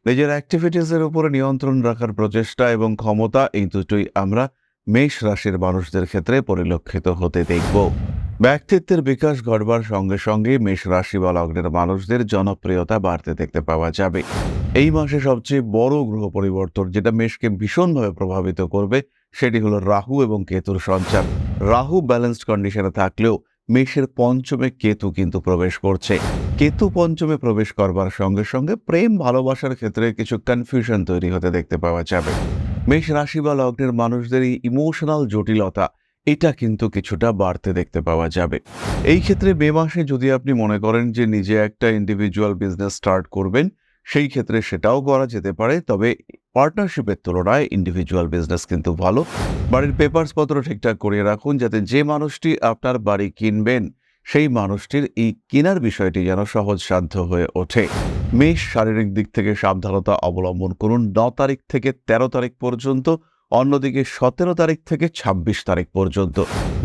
নিজের অ্যাক্টিভিটিসের উপরে নিয়ন্ত্রণ রাখার প্রচেষ্টা এবং ক্ষমতা এই দুটোই আমরা মেষ রাশির মানুষদের ক্ষেত্রে পরিলক্ষিত হতে দেখব। ব্যক্তিত্বের বিকাশ ঘটবার সঙ্গে সঙ্গে মেষ রাশি বা লগ্নের মানুষদের জনপ্রিয়তা বাড়তে দেখতে পাওয়া যাবে। এই মাসে সবচেয়ে বড় গ্রহ পরিবর্তন যেটা মেষকে ভীষণভাবে প্রভাবিত করবে সেটি হলো রাহু এবং কেতুর সঞ্চার। রাহু ব্যালেন্সড কন্ডিশনে থাকলেও মেষের পঞ্চমে কেতু কিন্তু প্রবেশ করছে। কেতু পঞ্চমে প্রবেশ করবার সঙ্গে সঙ্গে প্রেম ভালোবাসার ক্ষেত্রে কিছু কনফিউশন তৈরি হতে দেখতে পাওয়া যাবে। মেষ রাশি বা লগ্নের মানুষদের এই ইমোশনাল জটিলতা এটা কিন্তু কিছুটা বাড়তে দেখতে পাওয়া যাবে। এই ক্ষেত্রে মে মাসে যদি আপনি মনে করেন যে নিজে একটা ইন্ডিভিজুয়াল বিজনেস স্টার্ট করবেন, সেই ক্ষেত্রে সেটাও করা যেতে পারে, তবে পার্টনারশিপের তুলনায় ইন্ডিভিজুয়াল বিজনেস কিন্তু ভালো। বাড়ির পেপারস পত্র ঠিকঠাক করিয়ে রাখুন যাতে যে মানুষটি আপনার বাড়ি কিনবেন সেই মানুষটির এই কেনার বিষয়টি যেন সহজসাধ্য হয়ে ওঠে। মেষ শারীরিক দিক থেকে সাবধানতা অবলম্বন করুন 9 তারিখ থেকে 13 তারিখ পর্যন্ত, অন্যদিকে 17 তারিখ থেকে 26 তারিখ পর্যন্ত।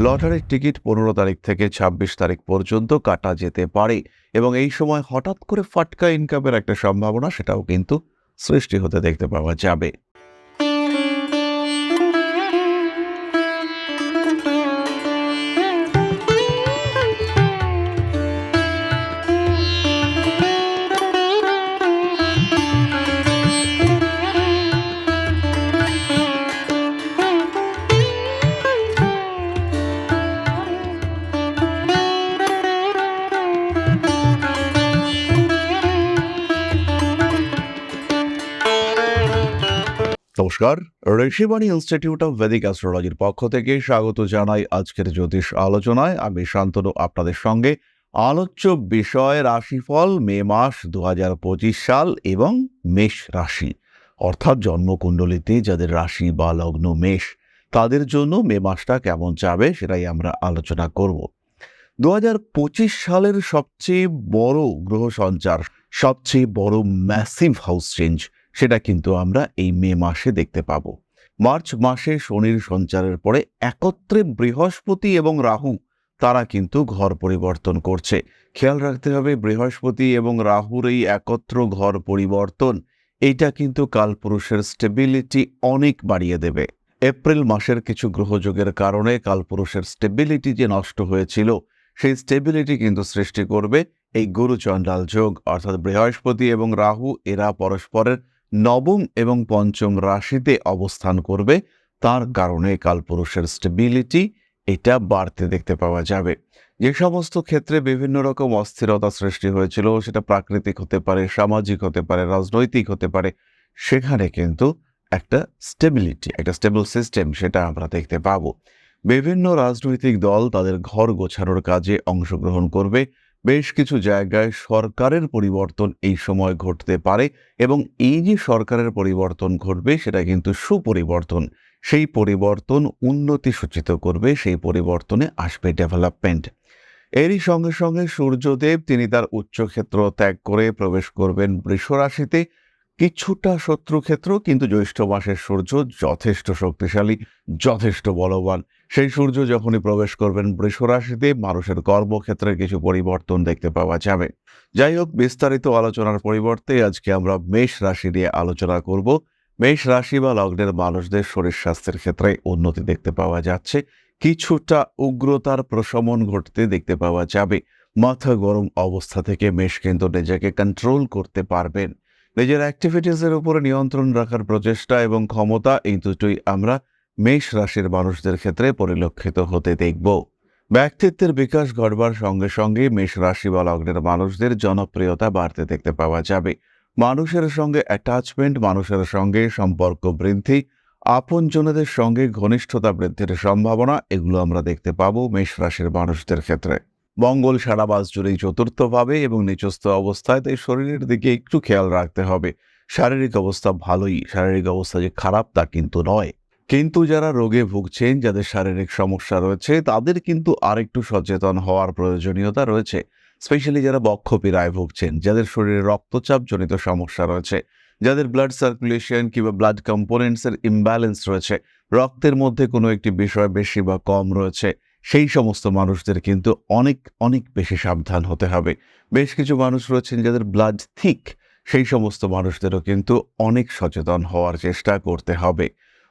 লটারির টিকিট 15 তারিখ থেকে 26 তারিখ পর্যন্ত কাটা যেতে পারে এবং এই সময় হঠাৎ করে ফাটকা ইনকামের একটা সম্ভাবনা সেটাও কিন্তু সৃষ্টি হতে দেখতে পাওয়া যাবে। নমস্কার, ঋষিবাণী ইনস্টিটিউট অফ ভেদিক অ্যাস্ট্রোলজির পক্ষ থেকে স্বাগত জানাই আজকের জ্যোতিষ আলোচনায়। আমি শান্তনু আপনাদের সঙ্গে। আলোচ্য বিষয় রাশিফল মে মাস 2025 সাল এবং মেষ রাশি, অর্থাৎ জন্মকুণ্ডলিতে যাদের রাশি বা লগ্ন মেষ তাদের জন্য মে মাসটা কেমন যাবে সেটাই আমরা আলোচনা করব। 2025 সালের সবচেয়ে বড় গ্রহ সঞ্চার, সবচেয়ে বড় ম্যাসিভ হাউস চেঞ্জ সেটা কিন্তু আমরা এই মে মাসে দেখতে পাব। মার্চ মাসে শনির সঞ্চারের পরে একত্রে বৃহস্পতি এবং রাহু তারা কিন্তু ঘর পরিবর্তন করছে। খেয়াল রাখতে হবে, বৃহস্পতি এবং রাহুর এই একত্র ঘর পরিবর্তন এইটা কিন্তু কালপুরুষের স্টেবিলিটি অনেক বাড়িয়ে দেবে। এপ্রিল মাসের কিছু গ্রহযোগের কারণে কালপুরুষের স্টেবিলিটি যে নষ্ট হয়েছিল সেই স্টেবিলিটি কিন্তু সৃষ্টি করবে এই গুরুচণ্ডাল যোগ, অর্থাৎ বৃহস্পতি এবং রাহু এরা পরস্পরের নবম এবং পঞ্চম রাশিতে অবস্থান করবে। তার কারণে কালপুরুষের স্টেবিলিটি এটা বাড়তে দেখতে পাওয়া যাবে। যে সমস্ত ক্ষেত্রে বিভিন্ন রকম অস্থিরতা সৃষ্টি হয়েছিল, সেটা প্রাকৃতিক হতে পারে, সামাজিক হতে পারে, রাজনৈতিক হতে পারে, সেখানে কিন্তু একটা স্টেবিলিটি, একটা স্টেবল সিস্টেম সেটা আমরা দেখতে পাবো। বিভিন্ন রাজনৈতিক দল তাদের ঘর গোছানোর কাজে অংশগ্রহণ করবে। বেশ কিছু জায়গায় সরকারের পরিবর্তন এই সময় ঘটতে পারে এবং এই যে সরকারের পরিবর্তন ঘটবে সেটা কিন্তু সুপরিবর্তন। সেই পরিবর্তন উন্নতি সূচিত করবে, সেই পরিবর্তনে আসবে ডেভেলপমেন্ট। এরই সঙ্গে সঙ্গে সূর্যদেব তিনি তার উচ্চক্ষেত্র ত্যাগ করে প্রবেশ করবেন বৃষ রাশিতে। কিছুটা শত্রুক্ষেত্র, কিন্তু জ্যৈষ্ঠ মাসের সূর্য যথেষ্ট শক্তিশালী, যথেষ্ট বলবান। সেই সূর্য যখনই প্রবেশ করবেন বৃষ রাশিতে, মানুষের কর্মক্ষেত্রে কিছু পরিবর্তন দেখতে পাওয়া যাবে। যাই হোক, বিস্তারিত আলোচনার পরিবর্তে আজকে আমরা মেষ রাশি নিয়ে আলোচনা করব। মেষ রাশি বা লগ্নের মানুষদের শরীর স্বাস্থ্যের ক্ষেত্রে উন্নতি দেখতে পাওয়া যাচ্ছে, কিছুটা উগ্রতার প্রশমন ঘটতে দেখতে পাওয়া যাবে। মাথা গরম অবস্থা থেকে মেষ কিন্তু নিজেকে কন্ট্রোল করতে পারবেন। নিজের অ্যাক্টিভিটিসের উপরে নিয়ন্ত্রণ রাখার প্রচেষ্টা এবং ক্ষমতা এই দুটোই আমরা মেষ রাশির মানুষদের ক্ষেত্রে পরিলক্ষিত হতে দেখব। ব্যক্তিত্বের বিকাশ ঘটবার সঙ্গে সঙ্গে মেষ রাশি বা লগ্নের মানুষদের জনপ্রিয়তা বাড়তে দেখতে পাওয়া যাবে। মানুষের সঙ্গে অ্যাটাচমেন্ট, মানুষের সঙ্গে সম্পর্ক বৃদ্ধি, আপনজনদের সঙ্গে ঘনিষ্ঠতা বৃদ্ধির সম্ভাবনা এগুলো আমরা দেখতে পাবো মেষ রাশির মানুষদের ক্ষেত্রে। মঙ্গল সারা মাস জুড়েই চতুর্থভাবে এবং নিচস্থ অবস্থায়, তাই শরীরের দিকে একটু খেয়াল রাখতে হবে। শারীরিক অবস্থা ভালোই, শারীরিক অবস্থা যে খারাপ তা কিন্তু নয়, কিন্তু যারা রোগে ভুগছেন, যাদের শারীরিক সমস্যা রয়েছে তাদের কিন্তু আরেকটু সচেতন হওয়ার প্রয়োজনীয়তা রয়েছে। স্পেশালি যারা বক্ষপীড়ায় ভুগছেন, যাদের শরীরে রক্তচাপ জনিত সমস্যা রয়েছে, যাদের ব্লাড সার্কুলেশন কিংবা ব্লাড কম্পোনেন্টসের ইমব্যালেন্স রয়েছে, রক্তের মধ্যে কোনো একটি বিষয় বেশি বা কম রয়েছে, সেই সমস্ত মানুষদের কিন্তু অনেক অনেক বেশি সাবধান হতে হবে। বেশ কিছু মানুষ রয়েছেন যাদের ব্লাড থিক, সেই সমস্ত মানুষদেরও কিন্তু অনেক সচেতন হওয়ার চেষ্টা করতে হবে।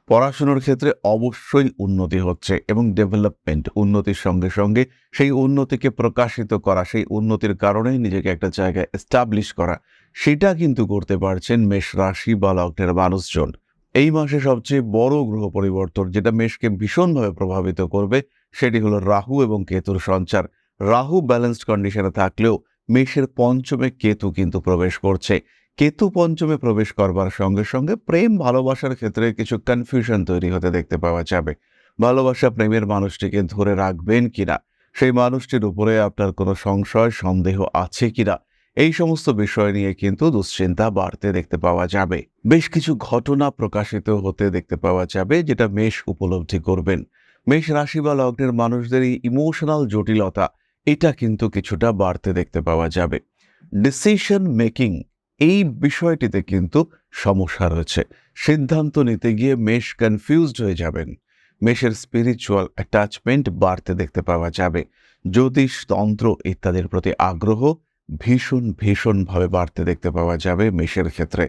পড়াশোনার ক্ষেত্রে অবশ্যই উন্নতি হচ্ছে এবং ডেভেলপমেন্ট, উন্নতির সঙ্গে সঙ্গে সেই উন্নতিকে প্রকাশিত করা, সেই উন্নতির কারণে নিজেকে একটা জায়গায় এস্টাবলিশ করা, সেটা কিন্তু করতে পারছেন মেষ রাশি বা লগ্নের মানুষজন। এই মাসে সবচেয়ে বড় গ্রহ পরিবর্তন যেটা মেষকে ভীষণভাবে প্রভাবিত করবে, সেটি হলো রাহু এবং কেতুর সঞ্চার। রাহু ব্যালেন্সড কন্ডিশনে থাকলেও মেষের পঞ্চমে কেতু কিন্তু প্রবেশ করছে। কেতু পঞ্চমে প্রবেশ করবার সঙ্গে সঙ্গে প্রেম ভালোবাসার ক্ষেত্রে কিছু কনফিউশন তৈরি হতে দেখতে পাওয়া যাবে। ভালোবাসা প্রেমের মানুষটিকে ধরে রাখবেন কিনা, সেই মানুষটির উপরে আপনার কোনো সংশয় সন্দেহ আছে কিনা, এই সমস্ত বিষয় নিয়ে কিন্তু দুশ্চিন্তা বাড়তে দেখতে পাওয়া যাবে। বেশ কিছু ঘটনা প্রকাশিত হতে দেখতে পাওয়া যাবে যেটা মেষ উপলব্ধি করবেন। মেষ রাশি বা লগ্নের মানুষদের এই ইমোশনাল জটিলতা, এটা কিন্তু কিছুটা বাড়তে দেখতে পাওয়া যাবে। ডিসিশন মেকিং, এই বিষয়টিতে কিন্তু সমস্যা রয়েছে। সিদ্ধান্ত নিতে গিয়ে মেষ কনফিউজড হয়ে যাবেন। মেষের স্পিরিচুয়াল অ্যাটাচমেন্ট বাড়তে দেখতে পাওয়া যাবে। জ্যোতিষ, তন্ত্র ইত্যাদির প্রতি আগ্রহ ভীষণভাবে বাড়তে দেখতে পাওয়া যাবে মেষের ক্ষেত্রে।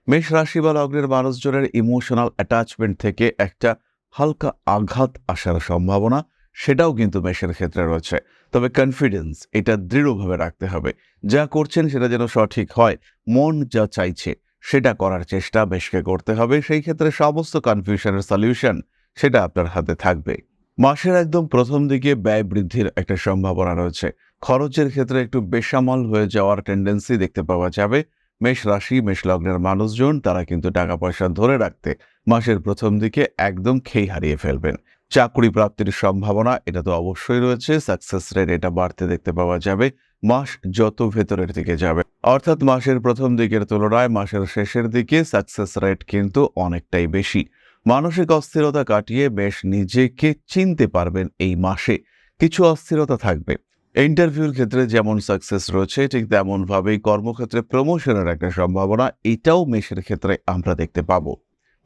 মেষ রাশি বা লগ্নের মানুষজনের ইমোশনাল অ্যাটাচমেন্ট থেকে একটা হালকা আঘাত আসার সম্ভাবনা, সেটাও কিন্তু মেষের ক্ষেত্রে রয়েছে। তবে কনফিডেন্স এটা দৃঢ়ভাবে রাখতে হবে। যা করছেন সেটা যেন সঠিক হয়, মন যা চাইছে সেটা করার চেষ্টা মেষকে করতে হবে। সেই ক্ষেত্রে সমস্ত কনফিউশনের সলিউশন সেটা আপনার হাতে থাকবে। মাসের একদম প্রথম দিকে ব্যয় বৃদ্ধির একটা সম্ভাবনা রয়েছে। খরচের ক্ষেত্রে একটু বেসামাল হয়ে যাওয়ার টেন্ডেন্সি দেখতে পাওয়া যাবে। মেষ রাশি, মেষ লগ্নের মানুষজন তারা কিন্তু টাকা পয়সা ধরে রাখতে মাসের প্রথম দিকে একদম খেই হারিয়ে ফেলবেন। চাকরি প্রাপ্তির সম্ভাবনা এটা তো অবশ্যই রয়েছে। সাকসেস রেট এটা বাড়তে দেখতে পাওয়া যাবে মাস যত ভেতরের দিকে যাবে। অর্থাৎ মাসের প্রথম দিকের তুলনায় মাসের শেষের দিকে সাকসেস রেট কিন্তু অনেকটাই বেশি। মানসিক অস্থিরতা কাটিয়ে বেশ নিজেকে চিনতে পারবেন এই মাসে। কিছু অস্থিরতা থাকবে। ইন্টারভিউর ক্ষেত্রে যেমন সাকসেস রয়েছে, ঠিক তেমনভাবেই কর্মক্ষেত্রে প্রমোশনের একটা সম্ভাবনা এটাও মেষের ক্ষেত্রে আমরা দেখতে পাবো।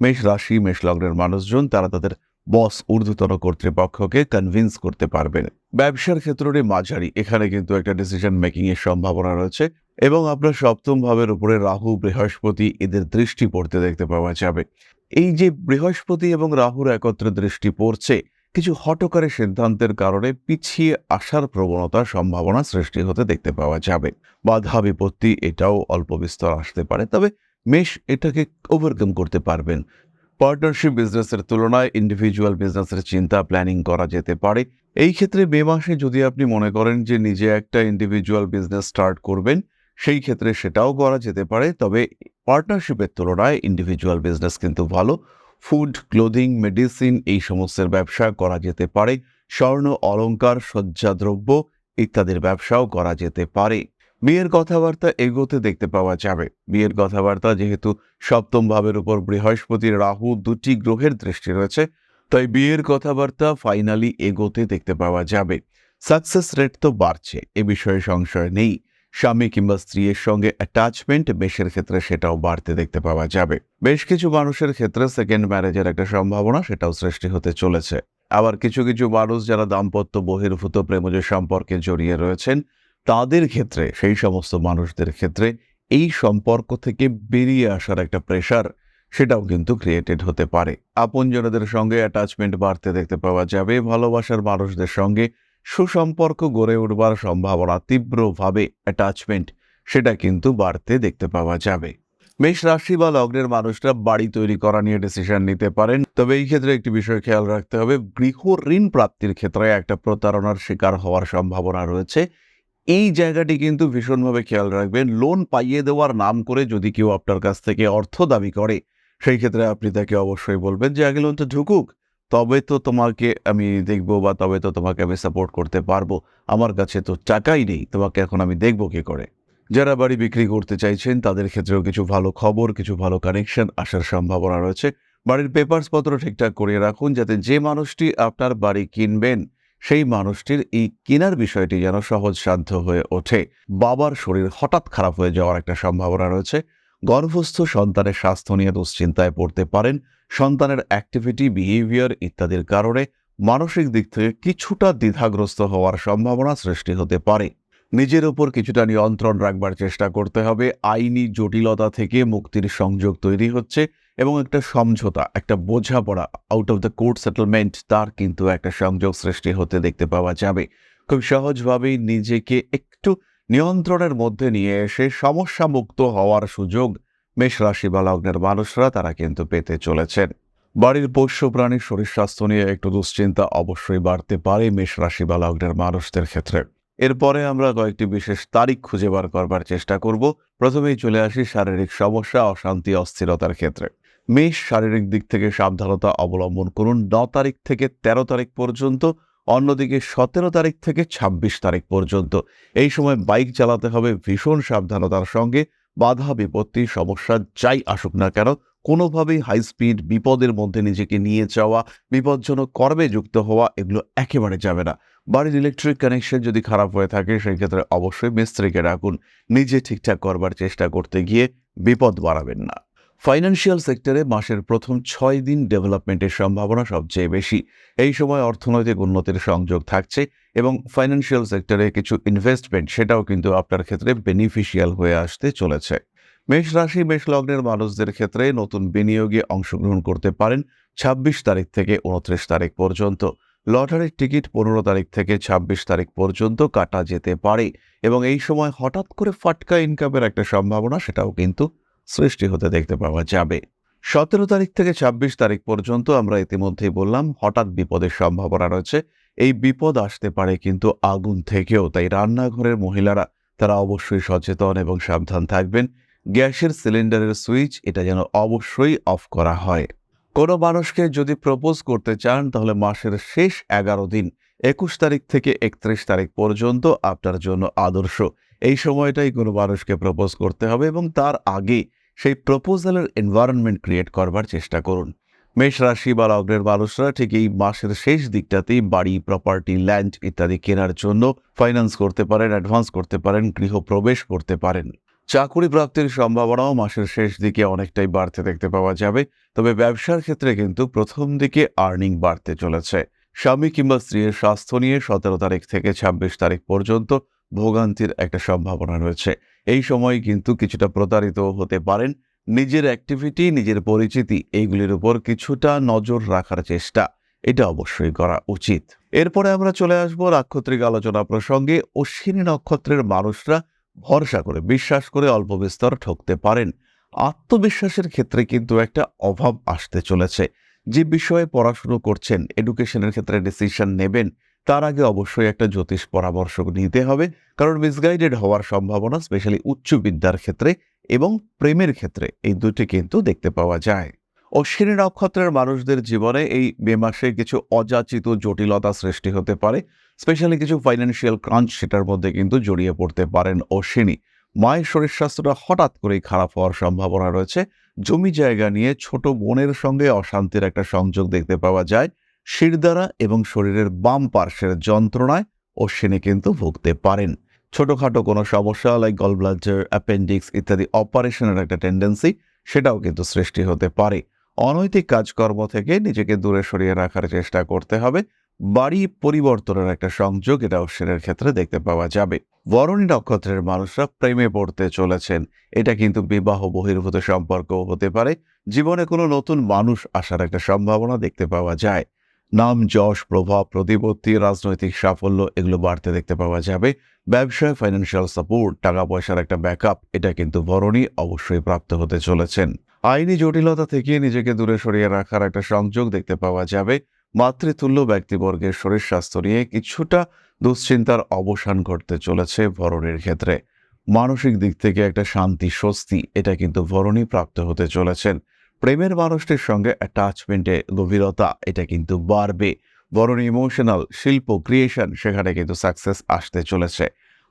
মেষ রাশি, মেষ লগ্নের মানুষজন তারা তাদের বস, ঊর্ধ্বতন কর্তৃপক্ষকে কনভিন্স করতে পারবেন। ব্যবসার ক্ষেত্রে মাঝারি, এখানে কিন্তু একটা ডিসিশন মেকিং এর সম্ভাবনা রয়েছে এবং আপনার সপ্তম ভাবের উপরে রাহু, বৃহস্পতি এদের দৃষ্টি পড়তে দেখতে পাওয়া যাবে। এই যে বৃহস্পতি এবং রাহুর একত্রে দৃষ্টি পড়ছে, কিছু হঠকারী সিদ্ধান্তের কারণে পিছিয়ে আসার প্রবণতা, সম্ভাবনা সৃষ্টি হতে দেখতে পাওয়া যাবে। বাধা বিপত্তি এটাও অল্প বিস্তর আসতে পারে, তবে মেষ এটাকে ওভারকাম করতে পারবেন। পার্টনারশিপ বিজনেসের তুলনায় ইন্ডিভিজুয়াল বিজনেসের চিন্তা প্ল্যানিং করা যেতে পারে। এই ক্ষেত্রে মে মাসে যদি আপনি মনে করেন যে নিজে একটা ইন্ডিভিজুয়াল বিজনেস স্টার্ট করবেন, সেই ক্ষেত্রে সেটাও করা যেতে পারে। তবে পার্টনারশিপের তুলনায় ইন্ডিভিজুয়াল বিজনেস কিন্তু ভালো। ফুড, ক্লোদিং, মেডিসিন এই সমস্তের ব্যবসা করা যেতে পারে। স্বর্ণ, অলংকার, সজ্জাদ্রব্য ইত্যাদির ব্যবসাও করা যেতে পারে। বিয়ের কথাবার্তা এগোতে দেখতে পাওয়া যাবে। বিয়ের কথাবার্তা, যেহেতু সপ্তম ভাবের উপর বৃহস্পতি, রাহু দুটি গ্রহের দৃষ্টি রয়েছে, তাই বিয়ের কথাবার্তা ফাইনালি এগোতে দেখতে পাওয়া যাবে। সাকসেস রেট তো বাড়ছে, এ বিষয়ে সংশয় নেই। স্বামী কিংবা স্ত্রীর সঙ্গে অ্যাটাচমেন্ট মেষের ক্ষেত্রে সেটাও বাড়তে দেখতে পাওয়া যাবে। বেশ কিছু মানুষের ক্ষেত্রে সেকেন্ড ম্যারেজের একটা সম্ভাবনা সেটাও সৃষ্টি হতে চলেছে। আবার কিছু কিছু মানুষ যারা দাম্পত্য বহির্ভূত প্রেমজ সম্পর্কে জড়িয়ে রয়েছেন, তাদের ক্ষেত্রে, সেই সমস্ত মানুষদের ক্ষেত্রে এই সম্পর্ক থেকে বেরিয়ে আসার একটা প্রেশার সেটাও কিন্তু ক্রিয়েটেড হতে পারে। আপনজনদের সঙ্গে অ্যাটাচমেন্ট বাড়তে দেখতে পাওয়া যাবে। ভালোবাসার মানুষদের সঙ্গে সুসম্পর্ক গড়ে উঠবার সম্ভাবনা, তীব্রভাবে অ্যাটাচমেন্ট সেটা কিন্তু বাড়তে দেখতে পাওয়া যাবে। মেষ রাশি বা লগ্নের মানুষরা বাড়ি তৈরি করা নিয়ে ডিসিশন নিতে পারেন। তবে এই ক্ষেত্রে একটি বিষয় খেয়াল রাখতে হবে, গৃহ ঋণ প্রাপ্তির ক্ষেত্রে একটা প্রতারণার শিকার হওয়ার সম্ভাবনা রয়েছে। এই জায়গাটি কিন্তু ভীষণভাবে খেয়াল রাখবেন। লোন পাইয়ে দেওয়ার নাম করে যদি কেউ আপনার কাছ থেকে অর্থ দাবি করে, সেই ক্ষেত্রে আপনি তাকে অবশ্যই বলবেন যে আগে লোনটা ঢুকুক, তবে তো তোমাকে আমি দেখব বা তবে তো তোমাকে আমি সাপোর্ট করতে পারবো। আমার কাছে তো টাকাই নেই, তোমাকে এখন আমি দেখব কি করে। যারা বাড়ি বিক্রি করতে চাইছেন তাদের ক্ষেত্রেও কিছু ভালো খবর, কিছু ভালো কানেকশন আসার সম্ভাবনা রয়েছে। বাড়ির পেপারস পত্র ঠিকঠাক করিয়ে রাখুন, যাতে যে মানুষটি আপনার বাড়ি কিনবেন সেই মানুষটির এই কেনার বিষয়টি যেন সহজসাধ্য হয়ে ওঠে। বাবার শরীর হঠাৎ খারাপ হয়ে যাওয়ার একটা সম্ভাবনা রয়েছে। গর্ভস্থ সন্তানের স্বাস্থ্য নিয়ে দুশ্চিন্তায় পড়তে পারেন। সন্তানের অ্যাক্টিভিটি, বিহেভিয়ার ইত্যাদির কারণে মানসিক দিক থেকে কিছুটা দ্বিধাগ্রস্ত হওয়ার সম্ভাবনা সৃষ্টি হতে পারে। নিজের উপর কিছুটা নিয়ন্ত্রণ রাখবার চেষ্টা করতে হবে। আইনি জটিলতা থেকে মুক্তির সংযোগ তৈরি হচ্ছে এবং একটা সমঝোতা, একটা বোঝাপড়া, out of the court settlement, তার কিন্তু একটা সংযোগ সৃষ্টি হতে দেখতে পাওয়া যাবে। খুব সহজভাবেই নিজেকে একটু নিয়ন্ত্রণের মধ্যে নিয়ে এসে সমস্যা মুক্ত হওয়ার সুযোগ মেষ রাশি বা লগ্নের মানুষরা তারা কিন্তু পেতে চলেছেন। বাড়ির পোষ্য প্রাণীর শরীর স্বাস্থ্য নিয়ে একটু দুশ্চিন্তা অবশ্যই বাড়তে পারে মেষ রাশি বা লগ্নের মানুষদের ক্ষেত্রে। এরপরে আমরা কয়েকটি বিশেষ তারিখ খুঁজে বার করবার চেষ্টা করব। প্রথমেই চলে আসি শারীরিক সমস্যা, অশান্তি, অস্থিরতার ক্ষেত্রে। মেষ শারীরিক দিক থেকে সাবধানতা অবলম্বন করুন 9 তারিখ থেকে 13 তারিখ পর্যন্ত। অন্যদিকে 17 তারিখ থেকে 26 তারিখ পর্যন্ত এই সময় বাইক চালাতে হবে ভীষণ সাবধানতার সঙ্গে। বাধা বিপত্তি সমস্যা যাই আসুক না কেন, কোনোভাবেই হাই স্পিড বিপদের মধ্যে নিজেকে নিয়ে যাওয়া, বিপজ্জনক কর্মে যুক্ত হওয়া, এগুলো একেবারে যাবে না। বাড়ির ইলেকট্রিক কানেকশন যদি খারাপ হয়ে থাকে সেই ক্ষেত্রে অবশ্যই মিস্ত্রিকে রাখুন। নিজে ঠিকঠাক করবার চেষ্টা করতে গিয়ে বিপদ বাড়াবেন না। ফাইন্যান্সিয়াল সেক্টরে মাসের প্রথম 6 দিন ডেভেলপমেন্টের সম্ভাবনা সবচেয়ে বেশি। এই সময় অর্থনৈতিক উন্নতির সংযোগ থাকছে এবং ফাইন্যান্সিয়াল সেক্টরে কিছু ইনভেস্টমেন্ট সেটাও কিন্তু আপনার ক্ষেত্রে বেনিফিশিয়াল হয়ে আসতে চলেছে। মেষ রাশি মেষ লগ্নের মানুষদের ক্ষেত্রে নতুন বিনিয়োগে অংশগ্রহণ করতে পারেন 26 তারিখ থেকে 29 তারিখ পর্যন্ত। লটারির টিকিট 15 তারিখ থেকে 26 তারিখ পর্যন্ত কাটা যেতে পারে এবং এই সময় হঠাৎ করে ফাটকা ইনকামের একটা সম্ভাবনা সেটাও কিন্তু সৃষ্টি হতে দেখতে পাওয়া যাবে। 17 তারিখ থেকে 26 তারিখ পর্যন্ত আমরা ইতিমধ্যেই বললাম হঠাৎ বিপদের সম্ভাবনা রয়েছে। এই বিপদ আসতে পারে কিন্তু আগুন থেকেও, তাই রান্নাঘরের মহিলারা তারা অবশ্যই সচেতন এবং সাবধান থাকবেন। গ্যাসের সিলিন্ডারের সুইচ এটা যেন অবশ্যই অফ করা হয়। কোনো মানুষকে যদি প্রপোজ করতে চান তাহলে মাসের শেষ 11 দিন 21 তারিখ থেকে 31 তারিখ পর্যন্ত আপনার জন্য আদর্শ। এই সময়টাই কোনো মানুষকে প্রপোজ করতে হবে এবং তার আগে সেই প্রপোজালের এনভায়রনমেন্ট ক্রিয়েট করবার চেষ্টা করুন। মেষ রাশি বা লগ্নের মানুষরা ঠিক এই মাসের শেষ দিকটাতেই বাড়ি, প্রপার্টি, ল্যান্ড ইত্যাদি কেনার জন্য ফাইন্যান্স করতে পারেন, অ্যাডভান্স করতে পারেন, গৃহপ্রবেশ করতে পারেন। চাকুরি প্রাপ্তির সম্ভাবনাও মাসের শেষ দিকে অনেকটাই বাড়তে দেখতে পাওয়া যাবে। তবে ব্যবসার ক্ষেত্রে কিন্তু প্রথম দিকে আর্নিং বাড়তে চলেছে। স্বামী কিংবা স্ত্রীর স্বাস্থ্য নিয়ে 17 তারিখ থেকে 26 তারিখ পর্যন্ত ভোগান্তির একটা সম্ভাবনা রয়েছে। এই সময় কিন্তু কিছুটা প্রতারিত হতে পারেন। নিজের অ্যাক্টিভিটি, নিজের পরিচিতি এইগুলির উপর কিছুটা নজর রাখার চেষ্টা এটা অবশ্যই করা উচিত। এরপরে আমরা চলে আসবো নাক্ষত্রিক আলোচনা প্রসঙ্গে। অশ্বিনী নক্ষত্রের মানুষরা ভরসা করে, বিশ্বাস করে অল্প বিস্তর ঠকতে পারেন। আত্মবিশ্বাসের ক্ষেত্রে কিন্তু একটা অভাব আসতে চলেছে। যে বিষয়ে পড়াশুনো করছেন, এডুকেশনের ক্ষেত্রে ডিসিশন নেবেন, তার আগে অবশ্যই একটা জ্যোতিষ পরামর্শ নিতে হবে, কারণ মিসগাইডেড হওয়ার সম্ভাবনা স্পেশালি উচ্চ বিদ্যার ক্ষেত্রে এবং প্রেমের ক্ষেত্রে এই দুটি কিন্তু দেখতে পাওয়া যায়। অশ্বিনী নক্ষত্রের মানুষদের জীবনে এই মে মাসে কিছু অযাচিত জটিলতা সৃষ্টি হতে পারে। স্পেশালি কিছু ফাইন্যান্সিয়াল ক্রাঞ্চ সেটার মধ্যে কিন্তু জড়িয়ে পড়তে পারেন অশ্বিনী। মায়ের শরীর স্বাস্থ্যটা হঠাৎ করেই খারাপ হওয়ার সম্ভাবনা রয়েছে। জমি জায়গা নিয়ে ছোট বোনের সঙ্গে অশান্তির একটা সংযোগ দেখতে পাওয়া যায়। শিরদাঁড়া এবং শরীরের বাম পার্শ্বের যন্ত্রণায় অশ্বিনী কিন্তু ভুগতে পারেন। ছোটখাটো কোনো সমস্যা লাইক গল ব্লাডার, অ্যাপেন্ডিক্স ইত্যাদি অপারেশনের একটা টেন্ডেন্সি সেটাও কিন্তু সৃষ্টি হতে পারে। অনৈতিক কাজকর্ম থেকে নিজেকে দূরে সরিয়ে রাখার চেষ্টা করতে হবে। বাড়ি পরিবর্তনের একটা সংযোগ এটা অশ্বিনের ক্ষেত্রে দেখতে পাওয়া যাবে। বরণী নক্ষত্রের মানুষরা প্রেমে পড়তে চলেছেন। এটা কিন্তু বিবাহ বহির্ভূত সম্পর্কও হতে পারে। জীবনে কোনো নতুন মানুষ আসার একটা সম্ভাবনা দেখতে পাওয়া যায়। নাম, যশ, প্রভাব, প্রতিপত্তি, রাজনৈতিক সাফল্য এগুলো বাড়তে দেখতে পাওয়া যাবে। ব্যবসায় ফাইন্যান্সিয়াল সাপোর্ট, টাকা পয়সার একটা ব্যাকআপ এটা কিন্তু বরণী অবশ্যই প্রাপ্ত হতে চলেছেন। আইনি জটিলতা থেকে নিজেকে দূরে সরিয়ে রাখার একটা সংযোগ দেখতে পাওয়া যাবে। মাতৃতুল্য ব্যক্তিবর্গের শরীর স্বাস্থ্য নিয়ে কিছুটা দুশ্চিন্তার অবসান ঘটতে চলেছে ভরণীর ক্ষেত্রে। মানসিক দিক থেকে একটা শান্তি, স্বস্তি এটা কিন্তু ভরণী প্রাপ্ত হতে চলেছেন। প্রেমের মানুষটির সঙ্গে অ্যাটাচমেন্টে গভীরতা এটা কিন্তু বাড়বে। বরং ইমোশনাল, শিল্প, ক্রিয়েশন সেখানে কিন্তু সাকসেস আসতে চলেছে।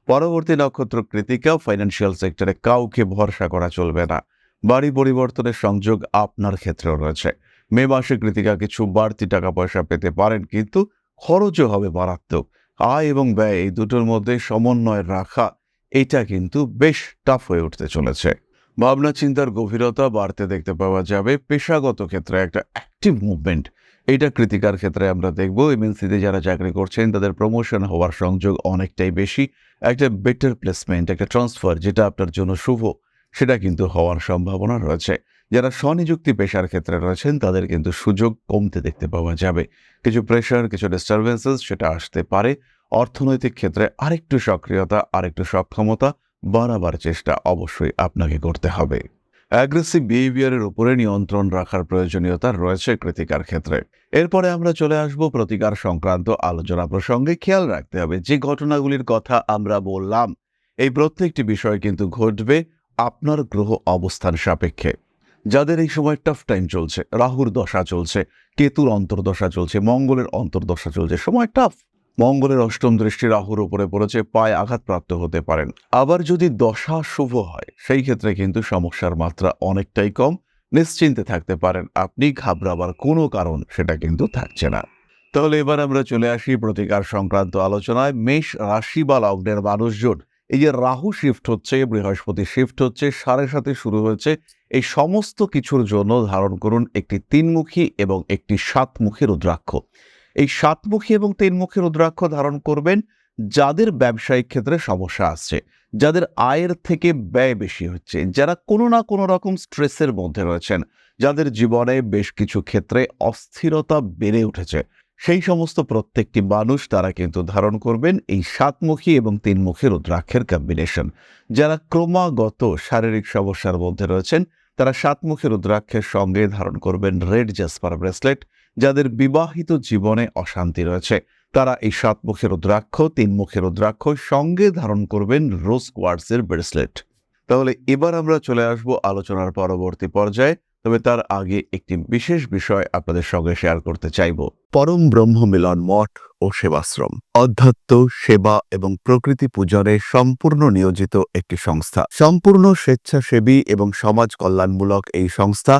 পরবর্তী নক্ষত্র কৃতিকা। ফাইন্যান্সিয়াল সেক্টরে কাউকে ভরসা করা চলবে না। বাড়ি পরিবর্তনের সংযোগ আপনার ক্ষেত্রেও রয়েছে। মে মাসে কৃতিকা কিছু বাড়তি টাকা পয়সা পেতে পারেন, কিন্তু খরচও হবে মারাত্মক। আয় এবং ব্যয় এই দুটোর মধ্যে সমন্বয় রাখা এটা কিন্তু বেশ টাফ হয়ে উঠতে চলেছে। ভাবনা চিন্তার গভীরতা বাড়তে দেখতে পাওয়া যাবে। পেশাগত ক্ষেত্রে একটা অ্যাক্টিভ মুভমেন্ট এইটা কৃতিকার ক্ষেত্রে আমরা দেখব এমএনসিতে যারা চাকরি করছেন তাদের প্রমোশন হওয়ার সংযোগ অনেকটাই বেশি। একটা বেটার প্লেসমেন্ট, একটা ট্রান্সফার যেটা আপনার জন্য শুভ, সেটা কিন্তু হওয়ার সম্ভাবনা রয়েছে। যারা স্বনিযুক্তি পেশার ক্ষেত্রে রয়েছেন তাদের কিন্তু সুযোগ কমতে দেখতে পাওয়া যাবে। কিছু প্রেশার, কিছু ডিস্টারবেন্সেস সেটা আসতে পারে। অর্থনৈতিক ক্ষেত্রে আরেকটু সক্রিয়তা, আরেকটু সক্ষমতা বাড়াবার চেষ্টা অবশ্যই আপনাকে করতে হবে। অ্যাগ্রেসিভ বিহেভিয়ারের উপরে নিয়ন্ত্রণ রাখার প্রয়োজনীয়তা রয়েছে কৃতিকার ক্ষেত্রে। এরপরে আমরা চলে আসব প্রতিকার সংক্রান্ত আলোচনা প্রসঙ্গে। খেয়াল রাখতে হবে যে ঘটনাগুলির কথা আমরা বললাম, এই প্রত্যেকটি বিষয় কিন্তু ঘটবে আপনার গ্রহ অবস্থান সাপেক্ষে। যাদের এই সময় টাফ টাইম চলছে, রাহুর দশা চলছে, কেতুর অন্তর্দশা চলছে, মঙ্গলের অন্তর্দশা চলছে, সময় টাফ। মঙ্গলের অষ্টম দৃষ্টি রাহুর উপরে পড়েছে, পায়ে আঘাতপ্রাপ্ত হতে পারেন। আবার যদি দশা শুভ হয় সেই ক্ষেত্রে কিন্তু সমস্যার মাত্রা অনেকটাই কম। নিশ্চিন্তে থাকতে পারেন, আপনি ঘাবড়াবার কোনো কারণ সেটা কিন্তু থাকছে না। তাহলে এবার আমরা চলে আসি প্রতিকার সংক্রান্ত আলোচনায়। মেষ রাশি বা লগ্নের মানুষজন, এই যে রাহু শিফট হচ্ছে, বৃহস্পতি শিফট হচ্ছে, 7:30 শুরু হয়েছে, এই সমস্ত কিছুর জন্য ধারণ করুন একটি 3মুখী এবং একটি 7মুখী রুদ্রাক্ষ। এই 7মুখী এবং 3মুখী রুদ্রাক্ষ ধারণ করবেন যাদের ব্যবসায়িক ক্ষেত্রে সমস্যা আসছে, যাদের আয়ের থেকে ব্যয় বেশি হচ্ছে, যারা কোনো না কোনো রকম স্ট্রেসের মধ্যে রয়েছেন, যাদের জীবনে বেশ কিছু ক্ষেত্রে অস্থিরতা বেড়ে উঠেছে, সেই সমস্ত প্রত্যেকটি মানুষ তারা কিন্তু ধারণ করবেন এই 7মুখী এবং 3মুখী রুদ্রাক্ষের কম্বিনেশন। যারা ক্রমাগত শারীরিক সমস্যার মধ্যে রয়েছেন তারা 7মুখী রুদ্রাক্ষের সঙ্গে ধারণ করবেন রেড জাসপার ব্রেসলেট। যাদের বিবাহিত জীবনে অশান্তি রয়েছে তারা এই 7মুখী রুদ্রাক্ষ, 3মুখী রুদ্রাক্ষ সঙ্গে ধারণ করবেন রোজ কোয়ার্টজের ব্রেসলেট। তাহলে এবার আমরা চলে আসব আলোচনার পরবর্তী পর্যায়ে। তবে তার আগে একটি বিশেষ বিষয় আপনাদের সঙ্গে শেয়ার করতে চাইব। পরম ব্রহ্ম মিলন মঠ ও সেবাশ্রম অধ্যাত্ম, সেবা এবং প্রকৃতি পূজনে সম্পূর্ণ নিয়োজিত একটি সংস্থা। সম্পূর্ণ স্বেচ্ছাসেবী এবং সমাজ কল্যাণমূলক এই সংস্থা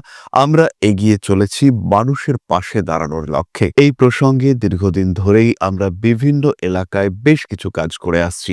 আমরা এগিয়ে চলেছি মানুষের পাশে দাঁড়ানোর লক্ষ্যে। এই প্রসঙ্গে দীর্ঘদিন ধরেই আমরা বিভিন্ন এলাকায় বেশ কিছু কাজ করে আসছি।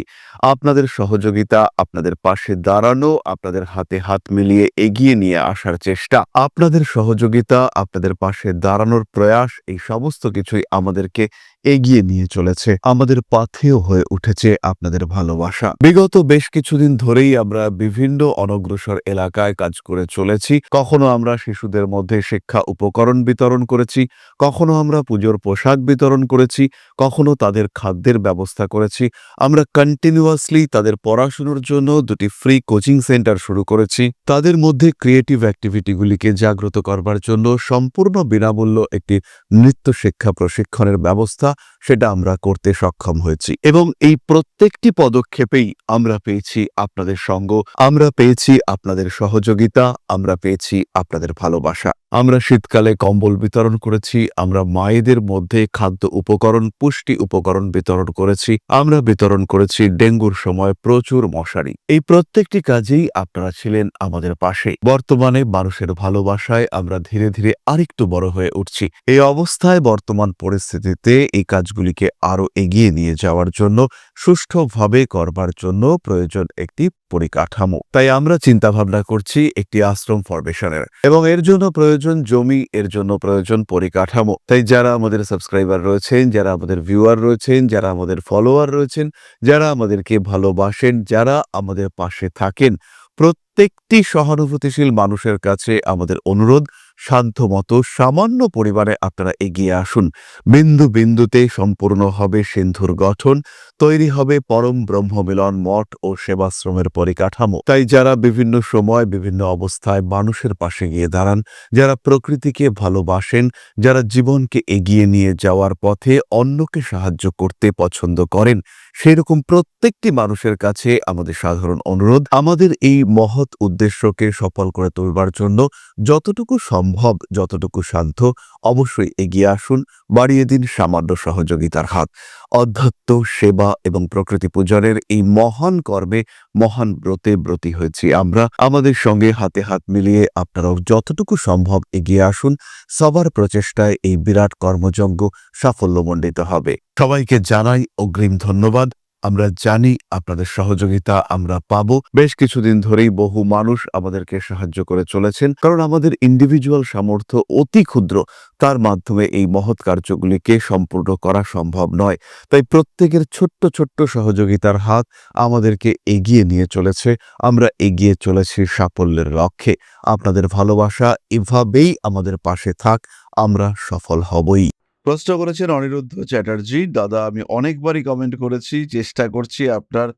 আপনাদের সহযোগিতা, আপনাদের পাশে দাঁড়ানো, আপনাদের হাতে হাত মিলিয়ে এগিয়ে নিয়ে আসার চেষ্টা, আপনাদের সহযোগিতা, আপনাদের পাশে দাঁড়ানোর প্রয়াস, এই সমস্ত কিছুই আমাদেরকে এগিয়ে নিয়ে চলেছে। আমাদের পাথেয় হয়ে উঠেছে আপনাদের ভালোবাসা। বিগত বেশ কিছুদিন ধরেই আমরা বিভিন্ন অনগ্রসর এলাকায় কাজ করে চলেছি। কখনো আমরা শিশুদের মধ্যে শিক্ষা উপকরণ বিতরণ করেছি, কখনো আমরা পুজোর পোশাক বিতরণ করেছি, কখনো তাদের খাদ্যের ব্যবস্থা করেছি। আমরা কন্টিনিউয়াসলি তাদের পড়াশোনার জন্য 2টি ফ্রি কোচিং সেন্টার শুরু করেছি। তাদের মধ্যে ক্রিয়েটিভ অ্যাক্টিভিটিগুলিকে জাগ্রত করবার জন্য সম্পূর্ণ বিনামূল্য একটি নৃত্য শিক্ষা প্রশিক্ষণের ব্যবস্থা সেটা আমরা করতে সক্ষম হয়েছি। এবং এই প্রত্যেকটি পদক্ষেপেই আমরা পেয়েছি আপনাদের সঙ্গ, আমরা পেয়েছি আপনাদের সহযোগিতা, আমরা পেয়েছি আপনাদের ভালোবাসা। আমরা শীতকালে কম্বল বিতরণ করেছি, আমরা মায়েদের মধ্যে খাদ্য উপকরণ, পুষ্টি উপকরণ বিতরণ করেছি, আমরা বিতরণ করেছি ডেঙ্গুর সময় প্রচুর মশারি। এই প্রত্যেকটি কাজেই আপনারা ছিলেন আমাদের পাশে। বর্তমানে মানুষের ভালোবাসায় আমরা ধীরে ধীরে আরেকটু বড় হয়ে উঠছি। এই অবস্থায় বর্তমান পরিস্থিতিতে এই কাজগুলিকে আরো এগিয়ে নিয়ে যাওয়ার জন্য, সুষ্ঠুভাবে করবার জন্য প্রয়োজন একটি পরিকাঠামো। তাই আমরা চিন্তা ভাবনা করছি একটি আশ্রম ফরমেশনের, এবং এর জন্য প্রয়োজন জমি, এর জন্য প্রয়োজন পরিকাঠামো। তাই যারা আমাদের সাবস্ক্রাইবার রয়েছেন, যারা আমাদের ভিউয়ার রয়েছেন, যারা আমাদের ফলোয়ার রয়েছেন, যারা আমাদেরকে ভালোবাসেন, যারা আমাদের পাশে থাকেন, প্রত্যেকটি সহানুভূতিশীল মানুষের কাছে আমাদের অনুরোধ, সাধ্যমতো সামান্য পরিমাণে আপনারা এগিয়ে আসুন। বিন্দু বিন্দুতে সম্পূর্ণ হবে সিন্ধুর গঠন, তৈরি হবে পরম ব্রহ্মমিলন মঠ ও সেবাশ্রমের পরিকাঠামো। তাই যারা বিভিন্ন সময় বিভিন্ন অবস্থায় মানুষের পাশে গিয়ে দাঁড়ান, যারা প্রকৃতিকে ভালোবাসেন, যারা জীবনকে এগিয়ে নিয়ে যাওয়ার পথে অন্যকে সাহায্য করতে পছন্দ করেন, সেরকম প্রত্যেকটি মানুষের কাছে আমাদের সাধারণ অনুরোধ, আমাদের এই মহৎ উদ্দেশ্যকে সফল করে তুলবার জন্য যতটুকু সম্ভব, যতটুকু সাধ্য অবশ্যই এগিয়ে আসুন, বাড়িয়ে দিন সামান্য সহযোগিতার হাত। অধ্যাত্ম, সেবা এবং প্রকৃতি পূজনের এই মহান কর্মে, মহান ব্রতে ব্রতী হয়েছি আমরা। আমাদের সঙ্গে হাতে হাত মিলিয়ে আপনারাও যতটুকু সম্ভব এগিয়ে আসুন। সবার প্রচেষ্টায় এই বিরাট কর্মযজ্ঞ সাফল্যমণ্ডিত হবে। সবাইকে জানাই অগ্রিম ধন্যবাদ। আমরা জানি আপনাদের সহযোগিতা আমরা পাবো। বেশ কিছুদিন ধরেই বহু মানুষ আমাদেরকে সাহায্য করে চলেছেন, কারণ আমাদের ইন্ডিভিজুয়াল সামর্থ্য অতি ক্ষুদ্র, তার মাধ্যমে এই মহৎ কার্যগুলিকে সম্পূর্ণ করা সম্ভব নয়। তাই প্রত্যেকের ছোট্ট ছোট্ট সহযোগিতার হাত আমাদেরকে এগিয়ে নিয়ে চলেছে। আমরা এগিয়ে চলেছি সাফল্যের লক্ষ্যে। আপনাদের ভালোবাসা এভাবেই আমাদের পাশে থাক, আমরা সফল হবই। প্রশ্ন করেছেন অনিরুদ্ধ চ্যাটার্জি। দাদা, আমি অনেকবারই কমেন্ট করেছি, চেষ্টা করছি আপনার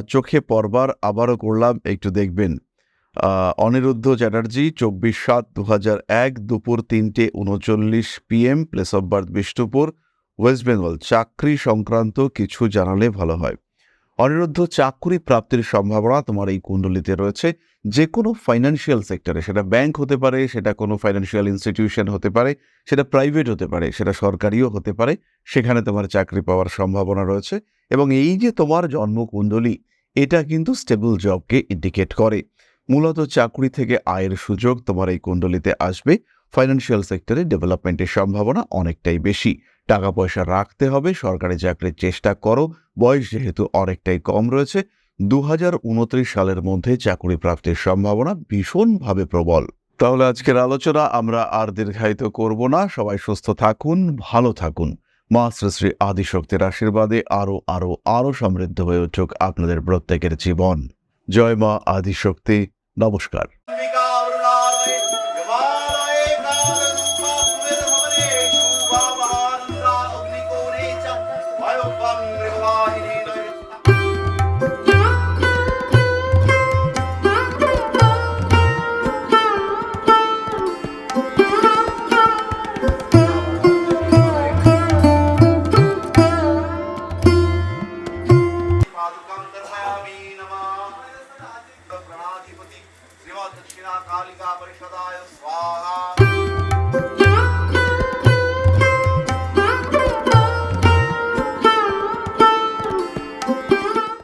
চোখে পড়বার, আবারও করলাম, একটু দেখবেন। অনিরুদ্ধ চ্যাটার্জি, 24/7/2001, দুপুর 3:39 PM, place of birth Bishnupur, West Bengal. চাকরি সংক্রান্ত কিছু জানালে ভালো হয়। অনিরুদ্ধ, চাকরি প্রাপ্তির সম্ভাবনা তোমার এই কুণ্ডলিতে রয়েছে। যে কোনো ফাইন্যান্সিয়াল সেক্টরে, সেটা ব্যাংক হতে পারে, সেটা কোনো ফাইন্যান্সিয়াল ইনস্টিটিউশন হতে পারে, সেটা প্রাইভেট হতে পারে, সেটা সরকারিও হতে পারে, সেখানে তোমার চাকরি পাওয়ার সম্ভাবনা রয়েছে। এবং এই যে তোমার জন্মকুণ্ডলী, এটা কিন্তু স্টেবল জবকে ইন্ডিকেট করে। মূলত চাকরি থেকে আয়ের সুযোগ তোমার এই কুণ্ডলিতে আসবে। ফাইন্যান্সিয়াল সেক্টরে ডেভেলপমেন্টের সম্ভাবনা অনেকটাই বেশি। টাকা পয়সা রাখতে হবে, সরকারি চাকরির চেষ্টা করো। বয়স যেহেতু অনেকটাই কম রয়েছে, 2029 সালের মধ্যে চাকরি প্রাপ্তির সম্ভাবনা ভীষণভাবে প্রবল। তাহলে আজকের আলোচনা আমরা আর দীর্ঘায়িত করব না। সবাই সুস্থ থাকুন, ভালো থাকুন। মা শ্রী শ্রী আদিশক্তির আশীর্বাদে আরো আরো আরো সমৃদ্ধ হয়ে উঠুক আপনাদের প্রত্যেকের জীবন। জয় মা আদিশক্তি। নমস্কার। प्रणाधिपति श्रीमद दक्षिणा कालिका परिषदाय स्वाहा।